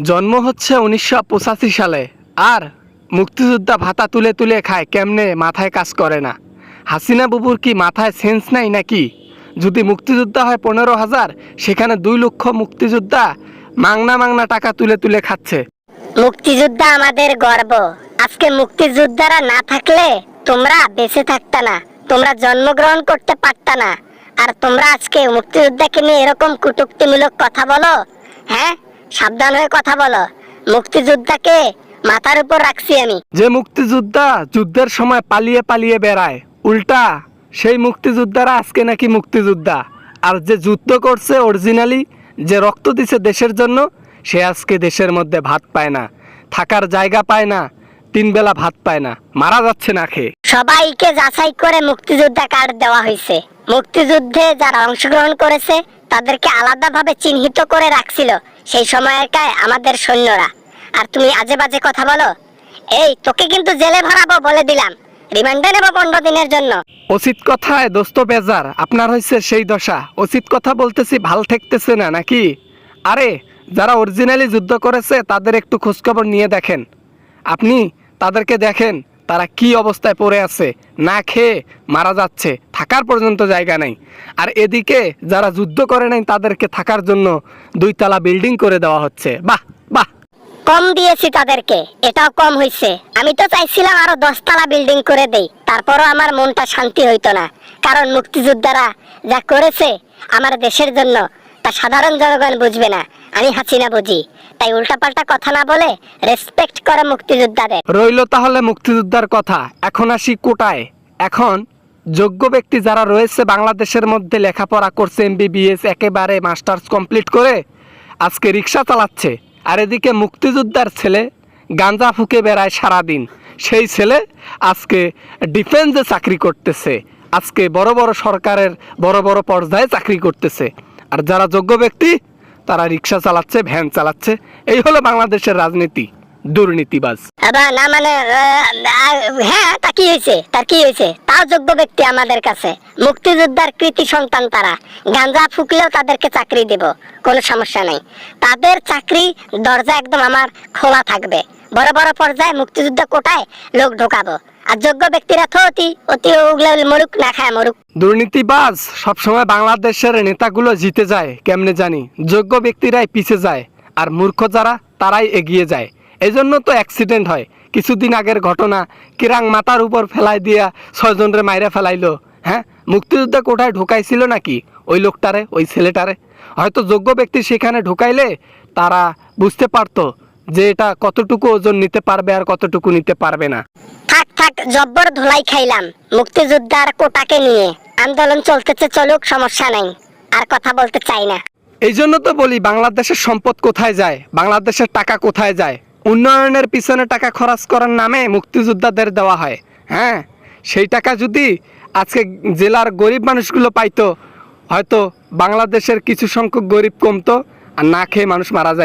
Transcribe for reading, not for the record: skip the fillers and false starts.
জন্ম হচ্ছে 1985 সালে, আর মুক্তিযোদ্ধা ভাতা তুলে তুলে খায় কেমনে মাথায় কাজ করে না। হাসিনা বুবুর কি মাথায় সেন্স নাই নাকি? যদি মুক্তিযোদ্ধা হয় 15,000, সেখানে 2 লক্ষ মুক্তিযোদ্ধা মাংনা মাংনা টাকা তুলে তুলে খাচ্ছে। মুক্তিযোদ্ধা আমাদের গর্ব। আজকে মুক্তিযোদ্ধারা না থাকলে তোমরা বেঁচে থাকতা না, তোমরা জন্মগ্রহণ করতে পারতা না। আর তোমরা আজকে মুক্তিযোদ্ধাকে নিয়ে এরকম কটূক্তিমূলক কথা বলো। হ্যাঁ, সাবধান হয়ে কথা বলো। মুক্তিযোদ্ধাকে মাথার উপর রাখছি আমি। যে মুক্তিযোদ্ধা যুদ্ধের সময় পালিয়ে পালিয়ে বেড়ায়, উল্টা সেই মুক্তিযোদ্ধারা আজকে নাকি মুক্তিযোদ্ধা। আর যে যুদ্ধ করছে অরিজিনালি, যে রক্ত দিছে দেশের জন্য, সে আজকে দেশের মধ্যে ভাত পায় না, থাকার জায়গা পায় না, 3 বেলা ভাত পায় না, মারা যাচ্ছে না খেয়ে। সবাইকে যাচাই করে মুক্তিযোদ্ধা কার্ড দেওয়া হয়েছে। মুক্তিযুদ্ধে যারা অংশগ্রহণ করেছে তাদেরকে আলাদাভাবে চিহ্নিত করে রাখছিল সেই সময়কার আমাদের সৈন্যরা। আর তুমি আজে বাজে কথা বলো। এই তোকে কিন্তু জেলে ভরাবো বলে দিলাম, রিমান্ডে নেব 15 দিনের জন্য। উচিত কথায় দোস্ত বেজার, আপনার হয়েছে সেই দশা। উচিত কথা বলতেছি, ভাল ঠেকতেছে না নাকি? আরে যারা অরিজিনালি যুদ্ধ করেছে তাদের একটু খোঁজখবর নিয়ে দেখেন। আপনি তাদেরকে দেখেন তারা কি অবস্থায় পড়ে আছে, না খেয়ে মারা যাচ্ছে, থাকার পর্যন্ত জায়গা নেই। আর এদিকে যারা যুদ্ধ করে নাই তাদেরকে থাকার জন্য 2 তলা বিল্ডিং করে দেওয়া হচ্ছে। বাহ বাহ, কম দিয়েছি তাদেরকে, এটাও কম হইছে। আমি তো চাইছিলাম আরো 10 তলা বিল্ডিং করে দেই, তারপরও আমার মনটা শান্তি হইতো না। কারণ মুক্তিযোদ্ধারা যা করেছে আমার দেশের জন্য তা সাধারণ জনগণ বুঝবে না, আমি হাসিনা বুঝি। তাই উল্টাপাল্টা কথা না বলে রেসপেক্ট করে মুক্তিযোদ্ধাদের। রইল তাহলে মুক্তিযোদ্ধার কথা। এখন আসি কোটায়। এখন যোগ্য ব্যক্তি যারা রয়েছে বাংলাদেশের মধ্যে, লেখাপড়া করছে, MBBS একেবারে মাস্টার্স কমপ্লিট করে আজকে রিক্সা চালাচ্ছে। আর এদিকে মুক্তিযোদ্ধার ছেলে গাঁজা ফুকে বেড়ায় সারাদিন, সেই ছেলে আজকে ডিফেন্সে চাকরি করতেছে, আজকে বড় বড় সরকারের বড় বড় পর্যায়ে চাকরি করতেছে। আর যারা যোগ্য ব্যক্তি তারা রিক্সা চালাচ্ছে, ভ্যান চালাচ্ছে। এই হলো বাংলাদেশের রাজনীতি, দুর্নীতিবাজ। আবার না মানে হ্যাঁ, তা কি হয়েছে? তার কি হয়েছে? তাও যোগ্য ব্যক্তি আমাদের কাছে, মুক্তিযোদ্ধার কৃতি সন্তান তারা। গাঁজা ফুকলেও তাদেরকে চাকরি দেব, কোনো সমস্যা নাই। তাদের চাকরি দরজা একদম আমার খোলা থাকবে। বড় বড় পর্যায়ে মুক্তিযুদ্ধ কোটায় লোক ঢোকাবো। আর যোগ্য ব্যক্তিরা তো অতি অতি মরুক, না খায় মরুক। দুর্নীতিবাজ সবসময় বাংলাদেশের নেতাগুলো জিতে যায় কেমনে জানি, যোগ্য ব্যক্তিরাই পিছে যায়, আর মূর্খ যারা তারাই এগিয়ে যায়। এই জন্য তো অ্যাক্সিডেন্ট হয়। কিছুদিন আগের ঘটনা, কিরাং মাথার উপর ফেলাই দিয়া 6 জনরে মাইরা ফেলাইলো। হ্যাঁ, মুক্তিযুদ্ধ কোটায় ঢুকাইছিল নাকি ওই লোকটারে, ওই ছেলেটারে? হয়তো যোগ্য ব্যক্তি সেখানে ঢুকাইলে তারা বুঝতে পারতো যে এটা কতটুকু ওজন নিতে পারবে আর কতটুকু নিতে পারবে না। থাক থাক, জব্বর ধুলাই খাইলাম মুক্তিযোদ্ধার কোটাকে নিয়ে। আন্দোলন চলতেছে, চলুক, সমস্যা নাই, আর কথা বলতে চাই না। এই জন্য তো বলি, বাংলাদেশের সম্পদ কোথায় যায়, বাংলাদেশের টাকা কোথায় যায়? উন্নয়নের পিছনে টাকা খরচ করার নামে মুক্তিযোদ্ধাদের দেওয়া হয়। হ্যাঁ, সেই টাকা যদি আজকে জেলার গরিব মানুষগুলো পাইতো, হয়তো বাংলাদেশের কিছু সংখ্যক গরিব কমতো, আর না খেয়ে মানুষ মারা যায়।